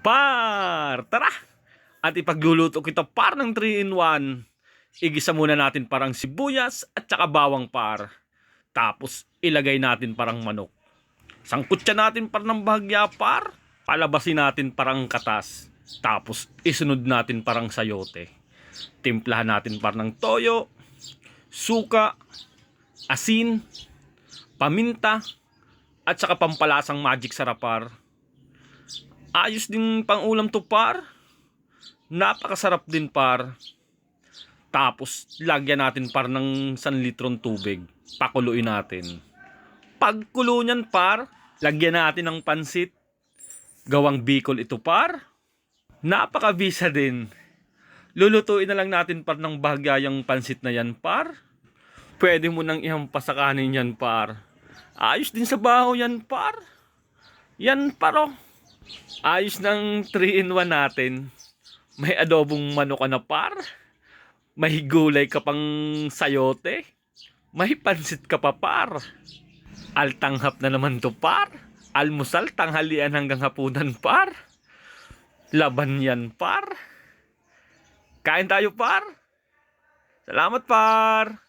Par! Tara! At ipagluluto kita par ng 3-in-1. Igisa muna natin parang sibuyas at saka bawang par. Tapos ilagay natin parang manok. Sangkutsa natin par ng bahagya par. Palabasin natin parang katas. Tapos isunod natin parang sayote. Timplahan natin par ng toyo, suka, asin, paminta, at saka pampalasang magic sarap par. Ayos din pang ulam to par. Napakasarap din par. Tapos lagyan natin par ng 1 litrong tubig. Pakuluin natin. Pagkulo niyan par, lagyan natin ng pansit. Gawang Bicol ito par. Napakabisa din. Lulutuin na lang natin par ng bahagyang pansit na yan par. Pwede mo nang ihampas sa kanin yan par. Ayos din sa baho yan par. Yan paro. Ayos ng 3-in-1 natin. May adobong manok ka na par. May gulay ka pang sayote. May pansit ka pa par. Altanghap na naman to par. Almusal, tanghalian hanggang hapunan par. Laban yan par. Kain tayo par. Salamat par.